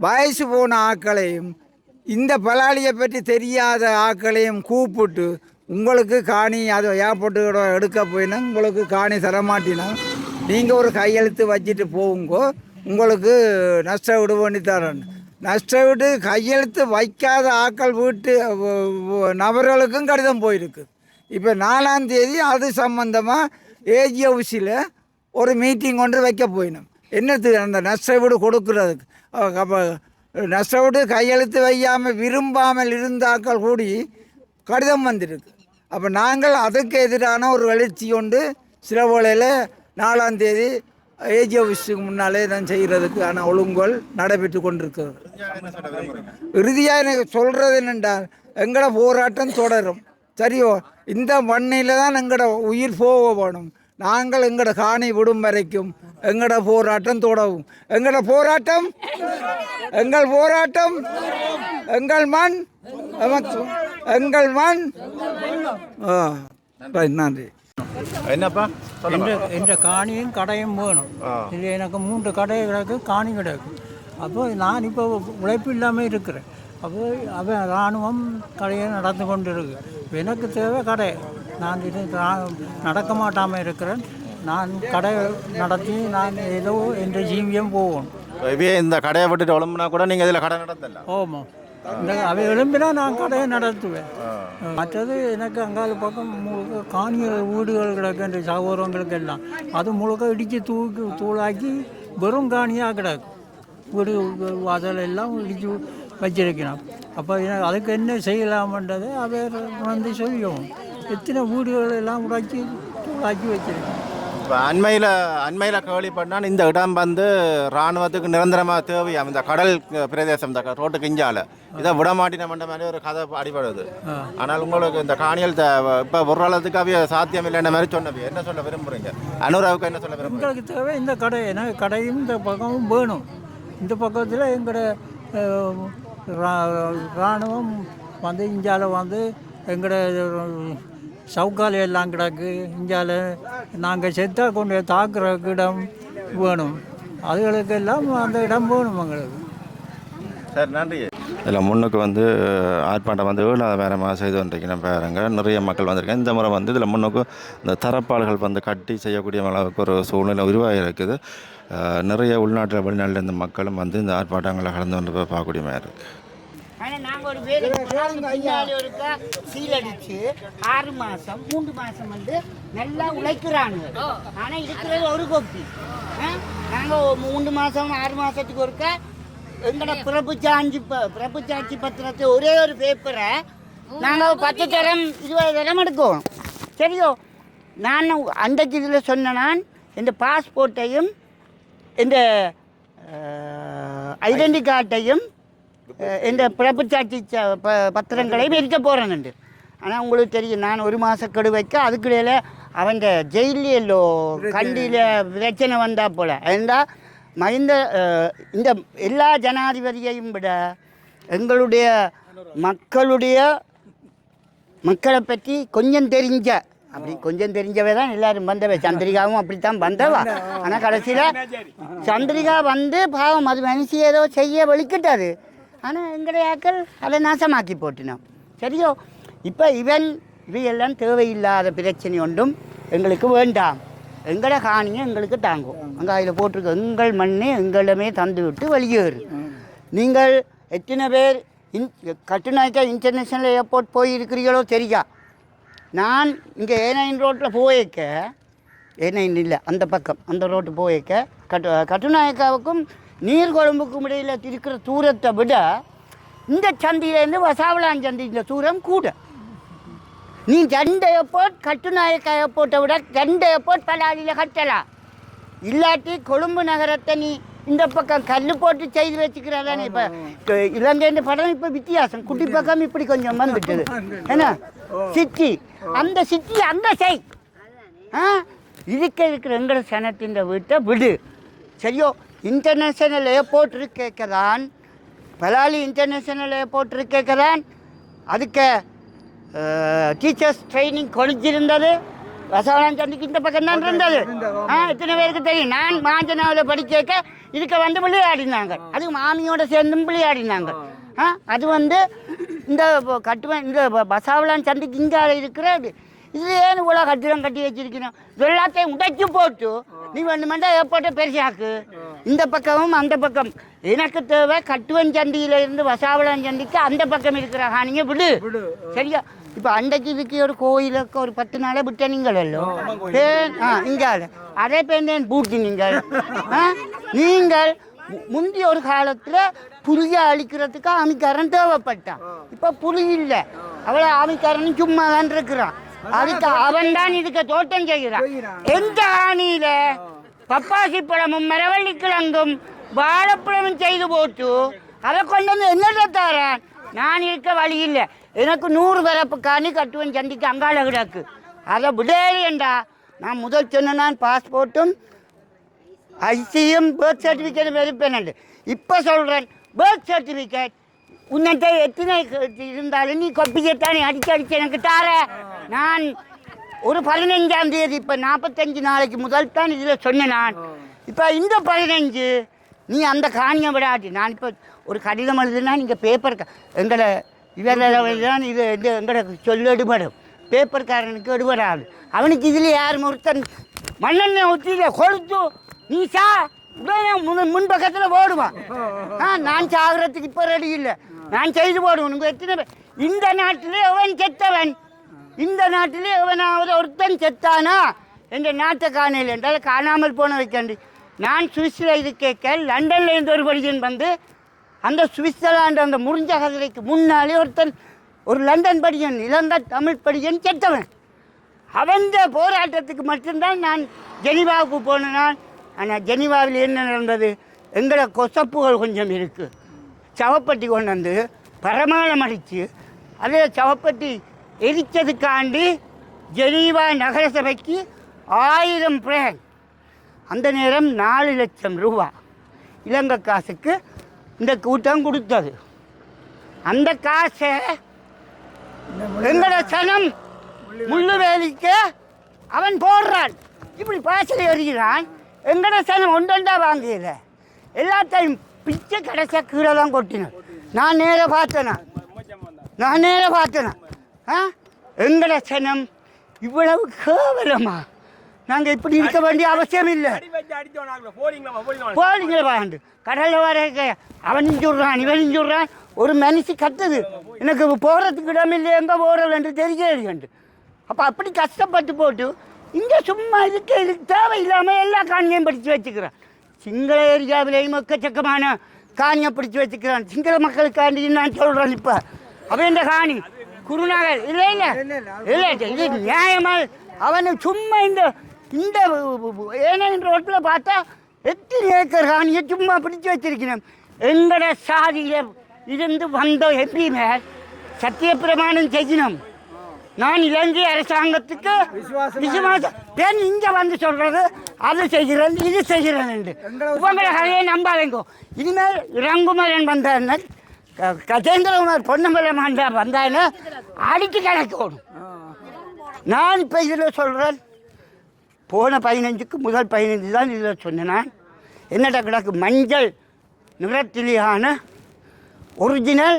வயசு போன ஆக்களையும் இந்த பலாலியை பற்றி தெரியாத ஆக்களையும் கூப்பிட்டு உங்களுக்கு காணி அதை ஏர்போர்ட்டு எடுக்க போயினா உங்களுக்கு காணி தரமாட்டினா நீங்கள் ஒரு கையெழுத்து வச்சுட்டு போகுங்கோ, உங்களுக்கு நஷ்ட விடு பண்ணி தரேன். நஷ்ட விடு கையெழுத்து வைக்காத ஆக்கள் வீட்டு நபர்களுக்கும் கடிதம் போயிருக்கு. இப்போ 4ஆம் தேதி அது சம்பந்தமாக ஏஜி ஹவுஸில் ஒரு மீட்டிங் ஒன்று வைக்க போயினோம். என்னத்துக்கு அந்த நஷ்ட வீடு கொடுக்குறதுக்கு. அப்போ நஷ்ட வீடு கையெழுத்து வையாமல் விரும்பாமல் இருந்தாக்கள் கூடி கடிதம் வந்திருக்கு. அப்போ நாங்கள் அதுக்கு எதிரான ஒரு எழுச்சி கொண்டு சில வேளையில் 4ஆம் தேதி ஏஜி ஆஃபீஸுக்கு முன்னாலே நான் செய்கிறதுக்கான ஒழுங்குகள் நடைபெற்று கொண்டிருக்கிறது. இறுதியாக எனக்கு சொல்கிறது என்னென்றால் எங்களோட போராட்டம் தொடரும். சரியோ இந்த மண்ணில் தான் எங்களோட உயிர் போக வேணும். நாங்கள் எங்களோட காணி விடும் வரைக்கும் எங்களோட போராட்டம் தொடரும். எங்களோட போராட்டம், எங்கள் போராட்டம், எங்கள் மண், எங்கள் மண். நன்றி. என்னப்பா என்ற காணியும் கடையும் வேணும். இது எனக்கு 3 கடை கிடக்கு, காணி கிடக்கு. அப்போ நான் இப்போ உழைப்பு இல்லாமல் இருக்கிறேன். அப்போ அவன் இராணுவம் கடையை நடந்து கொண்டு இருக்கு. எனக்கு தேவை கடை. நான் இது நடக்க மாட்டாமல் இருக்கிறேன். நான் கடை நடத்தி நான் ஏதோ என்ற ஜீவியம் போகணும். இந்த கடையை விட்டுட்டு உழம்புனா கூட நீங்கள் இதில் கடை நடத்தல. ஆமாம், இந்த அவை எழும்பினா நான் கடையை நடத்துவேன். மற்றது எனக்கு அங்கால பக்கம் முழுக்க காணிகள் வீடுகள் கிடக்கு சகோதரங்களுக்கு எல்லாம். அது முழுக்க இடித்து தூளாக்கி வெறும் காணியாக கிடக்கு. வீடு வாசல் எல்லாம் இடித்து வச்சிருக்கணும். அப்போ அதுக்கு என்ன செய்யலாமன்றதை அவர் வந்து சொல்லியும் எத்தனை வீடுகள் எல்லாம் உடைச்சி தூளாக்கி வச்சிருக்கேன். இப்போ அண்மையில் கேள்விப்பட்டால் இந்த இடம் வந்து இராணுவத்துக்கு நிரந்தரமாக தேவையாம். இந்த கடல் பிரதேசம், இந்த ரோட்டுக்கு இஞ்சால இதை விடமாட்டினமன்ற மாதிரி ஒரு கதை அடிபடுது. ஆனால் உங்களுக்கு இந்த காணிகள் இப்போ ஒரு அளவுக்கு அவைய சாத்தியம் இல்லைன்ற மாதிரி சொன்னது. என்ன சொல்ல விரும்புகிறீங்க? அனுராவுக்கு என்ன சொல்ல விரும்புகிறீங்க? எங்களுக்கு தேவை இந்த கடை. ஏன்னா கடையும் இந்த பக்கமும் வேணும். இந்த பக்கத்தில் எங்களோட இராணுவம் வந்து இஞ்சால வந்து எங்களோட சவுக்கால் எல்லாம் கிடக்கு. இஞ்சால நாங்கள் செத்தா கொண்டு தாக்குறதுக்கு இடம் வேணும். அதுகளுக்கெல்லாம் அந்த இடம் வேணும் எங்களுக்கு. சார் நன்றி. இதில் முன்னுக்கு வந்து ஆர்ப்பாட்டம் வந்து 7வது வாரமாக செய்து கொண்டிருக்கிறேன். பாருங்க, நிறைய மக்கள் வந்திருக்கேன். இந்த முறை வந்து இதில் முன்னுக்கு இந்த தரப்பாள்கள் வந்து கட்டி செய்யக்கூடிய அளவுக்கு ஒரு சூழ்நிலை உருவாகி இருக்குது. நிறைய உள்நாட்டில் வெளிநாட்டில் இருந்த மக்களும் வந்து இந்த ஆர்ப்பாட்டங்களை கலந்து கொண்டு போய் பார்க்கக்கூடிய மாதிரி இருக்குது. ஆனால் நாங்கள் ஒரு வேலை பின்னாடி ஒருக்கா சீலடிச்சு 6 மாதம் 3 மாதம் வந்து நல்லா உழைக்கிறாங்க. ஆனால் இருக்கிறது ஒரு கோப்பி. நாங்கள் 3 மாதம் 6 மாதத்துக்கு ஒருக்கா எங்களோட பிரபு சாட்சி பத்திரத்தை ஒரே ஒரு பேப்பரை நாங்கள் 10 தரம் 20 தரம் எடுக்கணும். சரியோ, நான் அன்றைக்கு இதில் சொன்ன நான் இந்த பாஸ்போர்ட்டையும் இந்த ஐடென்டி கார்டையும் இந்த பிறப்பு சாட்சி பத்திரங்களையும் இருக்க போகிறேன்ண்டு. ஆனால் உங்களுக்கு தெரியும், நான் 1 மாத கெடு வைக்க அதுக்கிடையில் அவன் ஜெயிலியல்லோ கண்டியில் பிரச்சனை வந்தா போல். ஏண்டா மகிந்த இந்த எல்லா ஜனாதிபதியையும் விட எங்களுடைய மக்களை பற்றி கொஞ்சம் தெரிஞ்சவே தான் எல்லாரும் வந்தவை. சந்திரிகாவும் அப்படித்தான் வந்தவா. ஆனால் கடைசியில் சந்திரிகா வந்து பாவம் அது மனுஷி ஏதோ செய்ய வலிக்கிட்டாரு. ஆனால் எங்களுடைய ஆக்கள் அதை நாசமாக்கி போட்டினோம். சரியோ, இப்போ இவையெல்லாம் தேவையில்லாத பிரச்சனை ஒன்றும் எங்களுக்கு வேண்டாம். எங்களோட காணியை எங்களுக்கு தாங்கும். அங்கே அதில் போட்டிருக்க எங்கள் மண்ணை எங்களிடமே தந்து விட்டு வெளியேறு. நீங்கள் எத்தனை பேர் கட்டுநாயக்கா இன்டர்நேஷ்னல் ஏர்போர்ட் போயிருக்கிறீங்களோ தெரியா. நான் இங்கே A9 ரோட்டில் போயிருக்க, A9 இல்லை அந்த பக்கம் அந்த ரோட்டு போயிருக்க கட்டுநாயக்காவுக்கும் நீர்கொழும்புக்கும் இடையில் இருக்கிற தூரத்தை விட இந்த சந்தியிலேருந்து வசாவளான் சந்தி இந்த தூரம் கூட. நீ 2 ஏர்போர்ட் கட்டுநாயக்கா ஏர்போர்ட்டை விட 2 ஏர்போர்ட் பலாலியில் கட்டலாம். இல்லாட்டி கொழும்பு நகரத்தை நீ இந்த பக்கம் கல் போட்டு செய்து வச்சுக்கிறதானே. இப்போ இலங்கைன்ற படம் இப்போ வித்தியாசம். குட்டி பக்கம் இப்படி கொஞ்சம் வந்துட்டுது. ஏன்னா சிட்டி அந்த சிட்டி அந்த சைட் இருக்கிற எங்களோட சனத்தின் வீட்டை விடு. சரியோ, இன்டர்நேஷ்னல் ஏர்போர்ட் இருக்கேக்கதான், பலாலி இன்டர்நேஷ்னல் ஏர்போர்ட் இருக்கேக்கதான். அதுக்கு டீச்சர்ஸ் ட்ரைனிங் கொடுத்திருந்தது. வசவனான் சந்திக்கு இந்த பக்கம் தான் இருந்தது. இத்தனை பேருக்கு தெரியும். நான் மாஞ்சனாவில் படிக்க இதுக்கு வந்து விளையாடினாங்க. அது மாமியோட சேர்ந்தும் விளையாடினாங்க. அது வந்து இந்த இந்த வசாவளான் சந்திக்கு இங்கே இருக்கிறது. இது ஏன் இவ்வளோ கட்டிடம் கட்டி வச்சிருக்கணும்? எல்லாத்தையும் உடைச்சு போட்டு நீ வேணுமெண்டா ஏர்போர்ட்டை பெருசாக்கு. இந்த பக்கமும் அந்த பக்கம் எனக்கு தேவை. கட்டுவன் சந்தியிலிருந்து வசாவளான் சந்திக்கு அந்த பக்கம் இருக்கிற காணிங்க விடு. சரியா? இப்போ அன்றைக்கு இதுக்கு ஒரு கோயிலுக்கு ஒரு 10 நாளை விட்ட நீங்களோ இங்கால அதே பேர் பூட்டி நீங்கள் முந்தைய ஒரு காலத்தில் புலியை அழிக்கிறதுக்கு ஆமிக்காரன் தேவைப்பட்டான். இப்போ புலி இல்லை, அவளை ஆமிக்காரன் சும்மா தான் இருக்கிறான். அதுக்கு அவன் தான் இதுக்கு தோட்டம் செய்கிறான். எந்த ஆணியில பப்பாசி பழமும் மரவள்ளி கிழங்கும் வாழைப்பழமும் செய்து போட்டு அதை கொண்டு வந்து என்னென்ன தரான்? நான் இருக்க வழி இல்லை. எனக்கு 100 பரப்பு காணி கட்டுவன் சந்திக்கு அங்கால கிடக்கு. அதை விடேண்டா நான் முதல் சொன்ன நான் பாஸ்போர்ட்டும் ஐசியும் பர்த் சர்டிஃபிகேட்டும் வெறுப்பேன். இப்போ சொல்கிறேன், பர்த் சர்டிஃபிகேட் உன்னிட்ட எத்தனை இருந்தாலும் நீ கொப்பிக்கத்தானே அடிச்சு எனக்கு தார. நான் ஒரு 15ஆம் தேதி இப்போ 45 நாளைக்கு முதல் தான் இதில் சொன்னேன் நான். இப்போ இந்த 15 நீ அந்த காணியை விடாட்டி நான் இப்போ ஒரு கடிதம் எழுதுனா நீங்கள் பேப்பர் எங்களை இவரில் தான் இது எங்களை சொல்ல எடுபடும். பேப்பர்காரனுக்கு எடுபடாது. அவனுக்கு இதில் யார் ஒருத்தன் மண்ணெண்ணெய் ஊற்றில கொளுத்து நீ சா முன்பக்கத்தில் ஓடுவான். நான் சாகிறதுக்கு இப்போ ரெடி இல்லை, நான் செய்து போடுவேன். உங்கள் எத்தனை பேர் இந்த நாட்டிலே அவன் செத்தவன், இந்த நாட்டிலே அவனாவது ஒருத்தன் செத்தானா என்ற நாட்டை காணையில் என்றால் காணாமல் போன வைக்காண்டி. நான் சுவிஸில் இது கேட்க லண்டனில் இருந்து ஒரு படிகன் வந்து அந்த சுவிட்சர்லாண்டு அந்த முறிஞ்ச கதிரைக்கு முன்னாலே ஒருத்தன் ஒரு லண்டன் படிகன் இழந்த தமிழ் படிகன் செத்தவன். அவன் போராட்டத்துக்கு மட்டும்தான் நான் ஜெனிவாவுக்கு போனேன் நான். ஆனால் ஜெனிவாவில் என்ன நடந்தது, எங்களை கொசப்புகள் கொஞ்சம் இருக்குது, சவப்பட்டி கொண்டு வந்து பரமாணம் அடித்து அதே சவப்பட்டி எரித்ததுக்காண்டி ஜெனீவா நகர சபைக்கு 1000 பிராங்க், அந்த நேரம் 4 லட்சம் ரூபா இலங்கை காசுக்கு இந்த கூட்டம் கொடுத்தது. அந்த காசை எங்களோட சனம் முள்ளு வேலிக்கு அவன் போடுறான், இப்படி பாசலை எறிகிறான். எங்கட சனம் ஒன்றா வாங்கல, எல்லாத்தையும் பிச்சை கடைசியாக கீழே தான் கொட்டினேன். நான் நேராக பார்த்தேனா எங்கட சனம் இவ்வளவு கேவலமா? நாங்கள் இப்படி இருக்க வேண்டிய அவசியம் இல்லை. போலிங்களை வாண்டு கடலில் வர அவன் சொல்கிறான் இவன் சொல்கிறான். ஒரு மனுஷி கத்துது, எனக்கு போகிறதுக்கு இடமில்லை, எங்கே போகிறது என்று தெரியலையண்டு. அப்போ அப்படி கஷ்டப்பட்டு போட்டு இங்கே சும்மா இதுக்கு தேவையில்லாமல் எல்லா காணியையும் பிடிச்சி வச்சுக்கிறான். சிங்கள ஏரியாவிலேயும் எக்கச்சக்கமான காணியை பிடிச்சி வச்சுக்கிறான். சிங்கள மக்களுக்காண்டி நான் சொல்கிறேன். இப்போ அவன் காணி குருநகர் இல்லை இல்லை இல்லை இது நியாயமாக அவனை சும்மா இந்த இந்த ஏனையின் ரோட்டில் பார்த்தா 8 ஏக்கர் காணியை சும்மா பிடிச்சி வச்சிருக்கிறேன். எங்களோட சாதியில் இருந்து வந்த எப்படியுமே சத்தியப்பிரமாணம் செய்யணும். நான் இலங்கை அரசாங்கத்துக்கு விசுவாசம் ஏன் இங்கே வந்து சொல்கிறது அது செய்கிறேன் இது செய்கிறேன் என்று உங்களை கதையை நம்பாதீங்கோ. இனிமேல் இறங்குமரன் வந்தாருன்னா கஜேந்திரகுமார் பொன்னம்பலம் வந்தாருன்னா அடித்து கிடைக்கணும். நான் இப்போ இதில் சொல்கிறேன், போன 15க்கு முதல் 15 தான் இதில் சொன்னேன். நான் என்னடா கிடக்கு மஞ்சள் நிறத்திலேயான ஒரிஜினல்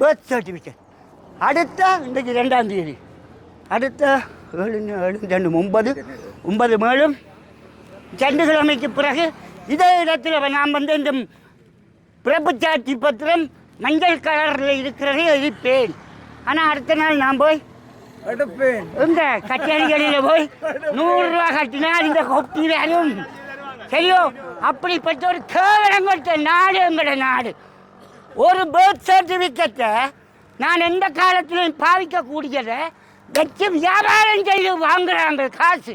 பர்த் சர்டிஃபிகேட். அடுத்த இன்றைக்கு 2ஆம் தேதி, அடுத்த 9 மேலும் 2 கிழமைக்கு பிறகு இதே இடத்துல நான் வந்து இந்த பிறப்புச்சாட்சி பத்திரம் மஞ்சள் கலரில் இருக்கிறதே எரிப்பேன். ஆனால் அடுத்த நாள் நான் போய் எடுப்பேன். இந்த கச்சேரிகளில் போய் 100 ரூபா கட்டினா இந்த கொப்பி வேணும் சரியோ? அப்படிப்பட்ட ஒரு கேவலங்கட்ட நாடு எங்களோட நாடு. ஒரு பர்த் சர்டிஃபிகேட்டை நான் எந்த காலத்திலையும் பாவிக்கக்கூடியதை வச்சு வியாபாரம் செய்து வாங்குறாங்க காசு.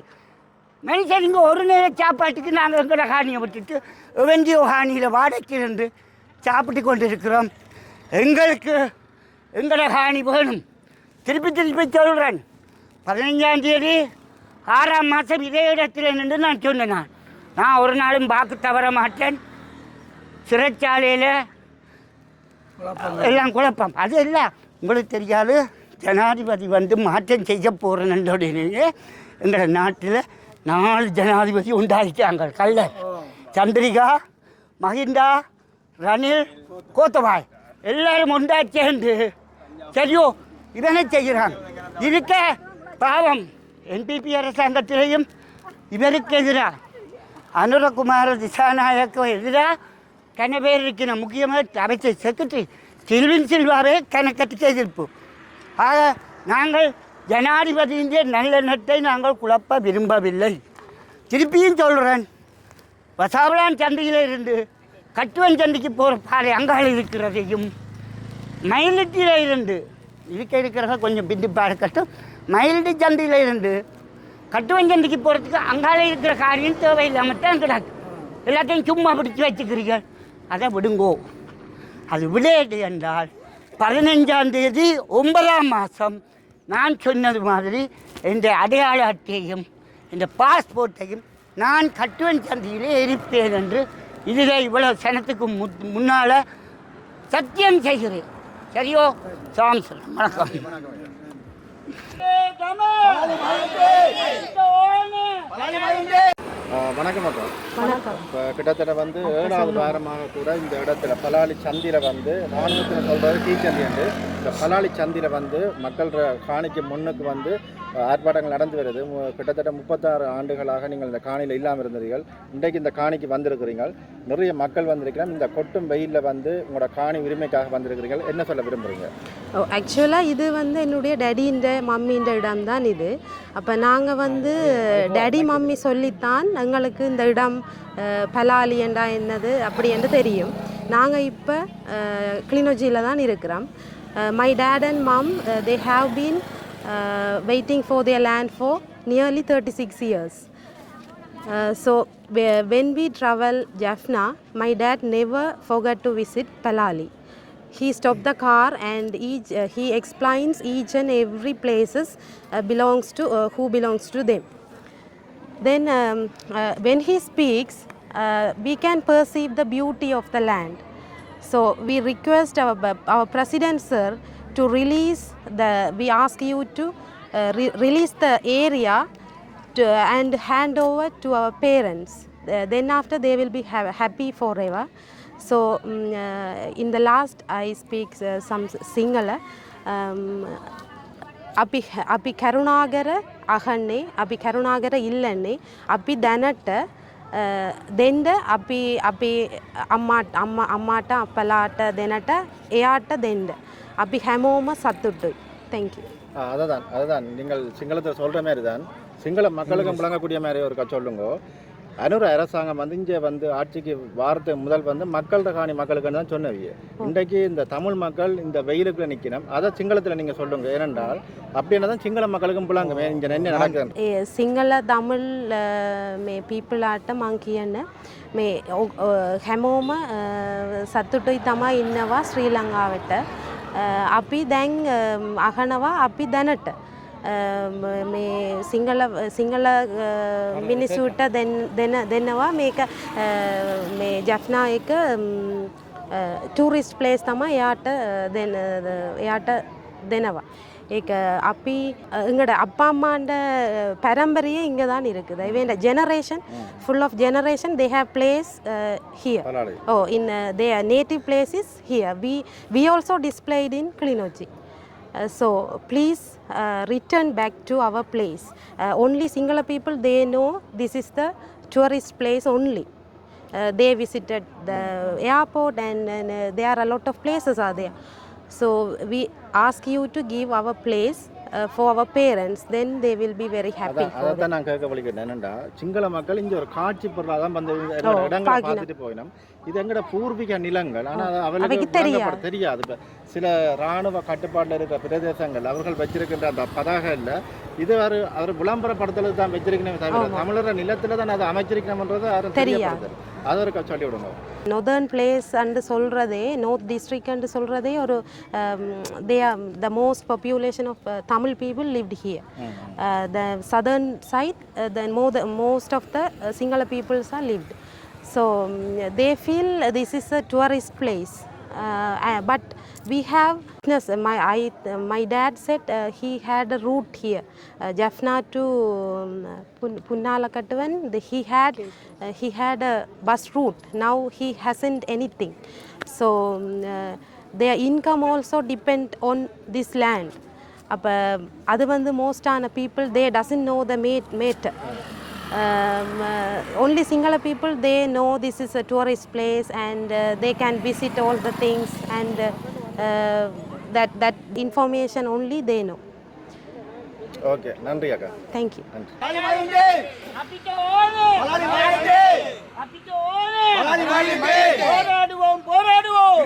மனுஷன் இங்கே ஒரு நேர சாப்பாட்டுக்கு நாங்கள் எங்களோட காணியை விட்டுட்டு வெந்தியோ காணியில் வாடகைக்கு சாப்பிட்டு கொண்டு இருக்கிறோம். எங்களுக்கு எங்களோட காணி வேணும். திருப்பி சொல்கிறேன், 15ஆம் தேதி 6ஆம் மாதம் இதே இடத்துல நின்று நான் சொன்னேன். நான் ஒரு நாளும் வாக்கு தவற மாட்டேன். சிறைச்சாலையில் எல்லாம் குழப்பம் அது எல்லாம் உங்களுக்கு தெரியாது. ஜனாதிபதி வந்து மாற்றம் செய்ய போகிறேன்னுடைய எங்களோட நாட்டில் 4 ஜனாதிபதி உண்டாகிட்டாங்க. கள்ளர், சந்திரிகா, மஹிந்தா, ரணில், கோத்தபாய் எல்லாரும் ஒன்றா சேர்ந்து சரியோ இதனை செய்கிறாங்க. இருக்க பாவம் என்பிபி அரசாங்கத்திலையும் இவருக்கு எதிராக அனுரகுமார திசாநாயக்கு எதிராக கன பேர் இருக்கணும். முக்கியமாக அமைச்சர் செக்ரட்டரி சில்வின் சில்வாவே கணக்கத்துக்கு எதிர்ப்பு. ஆக நாங்கள் ஜனாதிபதியின் நல்லெண்ணத்தை நாங்கள் குழப்ப விரும்பவில்லை. திருப்பியும் சொல்கிறேன், வசாவளான் சந்தையில் இருந்து கட்டுவன் சந்தைக்கு போகிற பாதை அங்காளி இருக்கிறதையும் மயிலட்டியில் இருந்து இருக்கிறத கொஞ்சம் பின்னிப்பாடு கஷ்டம். மயிலட்டி சந்தையில் இருந்து கட்டுவன் சந்தைக்கு போகிறதுக்கு அங்காளி இருக்கிற காரியம் தேவையில்லாமல் தான் கிடக்கு. எல்லாத்தையும் சும்மா பிடிச்சி வச்சுக்கிறீர்கள். அதை விடுங்கோ. அது விளையாட்டு என்றால் 15ஆம் தேதி 9ஆம் மாதம் நான் சொன்னது மாதிரி இந்த அடையாள அட்டையும் இந்த பாஸ்போர்ட்டையும் நான் கட்டுவன் சந்தையிலே இருப்பேன் என்று இதில் இவ்வளவு சனத்துக்கு முன்னால் சத்தியம் செய்கிறேன். சரியோ? சாமி சொல்கிறேன். வணக்கம். வணக்கம் அக்கா. இப்போ கிட்டத்தட்ட வந்து 7வது வாரமாக கூட இந்த இடத்துல பலாலி சந்தியில் வந்து ராணுவத்தில் சொல்கிறது டீச்சந்தி என்று இந்த பலாலி சந்தியில் வந்து மக்கள் காணிக்கு முன்னுக்கு வந்து ஆர்ப்பாட்டங்கள் நடந்து வருது. கிட்டத்தட்ட 36 ஆண்டுகளாக நீங்கள் இந்த காணியில் இல்லாமல் இருந்தீர்கள். இன்றைக்கு இந்த காணிக்கு வந்திருக்கிறீர்கள். நிறைய மக்கள் வந்திருக்கிறோம். இந்த கொட்டும் வெயிலில் வந்து உங்களோட காணி உரிமைக்காக வந்திருக்கிறீர்கள். என்ன சொல்ல விரும்புகிறீங்க? ஆக்சுவலாக இது வந்து என்னுடைய டேடின்ற மம்மின்ற இடம் தான் இது. அப்போ நாங்கள் வந்து டேடி மம்மி சொல்லித்தான் எங்களுக்கு இந்த இடம் பலாலி என்றா என்னது அப்படி என்று தெரியும். நாங்கள் இப்போ கிளிநொச்சியில் தான் இருக்கிறோம். My dad and mum they have been waiting for their land for nearly 36 years. So when we travel Jaffna, my dad never forgot to visit Palali. He stopped the car and he explains each and every places belongs to who belongs to them. Then when he speaks, we can perceive the beauty of the land. So we request our president sir to release we ask you to release the area and hand over to our parents. Then after they will be happy forever. So in the last I speak some Sinhala. අපි කරුණාකර අහන්නේ අපි කරුණාකර ඉල්ලන්නේ අපි දැනට දෙන්න අපි අම්මාට අපලාට දෙනට එයාට දෙන්න අපි හැමෝම සතුටුයි. Thank you. அதுதான் நீங்கள் சிங்களத்தில் சொல்கிற மாதிரி தான் சிங்கள மக்களுக்கும் விளங்கக்கூடிய மாதிரி ஒரு சொல்லுங்க. அனுர அரசாங்கம் வந்து இங்கே வந்து ஆட்சிக்கு வாரத்துக்கு முதல் வந்து மக்களோட காணி மக்களுக்குன்னு தான் சொன்னவங்க. இன்றைக்கு இந்த தமிழ் மக்கள் இந்த வெயிலுக்குள்ள நிற்கணும். அதை சிங்களத்தில் நீங்கள் சொல்லுங்க. ஏனென்றால் அப்படின்னா தான் சிங்கள மக்களுக்கும் விளங்க இங்கே என்ன நடக்குது. සිංහල දමිල් මේ පීපලාට මං කියන්න මේ හැමෝම සතුටුයි තමයි ඉන්නවා ශ්‍රී ලංකාවට. අපි දැන් අහනවා අපි දැනට මේ සිංහල මිනිස්සුන්ට දෙනවා මේක මේ ජෆ්නා එක ටූරිස්ට් ප්ලේස් තමයි එයාට දෙනවා. ඒක අපි எங்களோட அப்பா அம்மாண்ட பரம்பரையே இங்கே தான் இருக்குது. இவன் generation full of generation they have place here. In their native place is here. We also displayed in Kilinochchi. So please return back to our place. Only Sinhala people they know this is the tourist place only. They visited the airport and there are a lot of places are there. So we ask you to give our place for our parents, then they will be very happy. அதான் நான் கேட்க வலிக்கிறேன். என்னென்னா சிங்கள மக்கள் இங்கே ஒரு காட்சி பொருளாக தான் வந்து இடங்களை பார்த்துட்டு போயினோம். இது எங்களோட பூர்வீக நிலங்கள். ஆனால் அவர்களுக்கு தெரியாது. இப்போ சில இராணுவ கட்டுப்பாட்டில் இருக்கிற பிரதேசங்கள் அவர்கள் வச்சிருக்கின்ற அந்த பதாகையில் இது அவர் விளம்பரப்படுத்துறது தான் வச்சிருக்கணும். தவிர தமிழர் நிலத்தில் தான் அதை அமைச்சிருக்கணும்ன்றது யாரும் தெரியாது. அதை ஒரு சொல்லி விடுங்க. Northern place and சொல்றதே North district and சொல்றதே ஒரு they are the most population of Tamil people lived here. The southern side most of the Sinhala peoples are lived. So they feel this is a tourist place. But we have my dad said he had a route here Jaffna to Punnalakattuvan. He had a bus route. Now he hasn't anything. So their income also depend on this land. அப்போ அது வந்து மோஸ்டான people they doesn't know the matter. Only Sinhala people they know this is a tourist place and they can visit all the things and that information only they know. Okay, நன்றி அக்கா. Thank you. போராடுவோம்.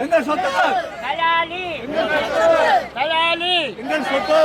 எங்கள் சொத்து தமிழன் சொத்து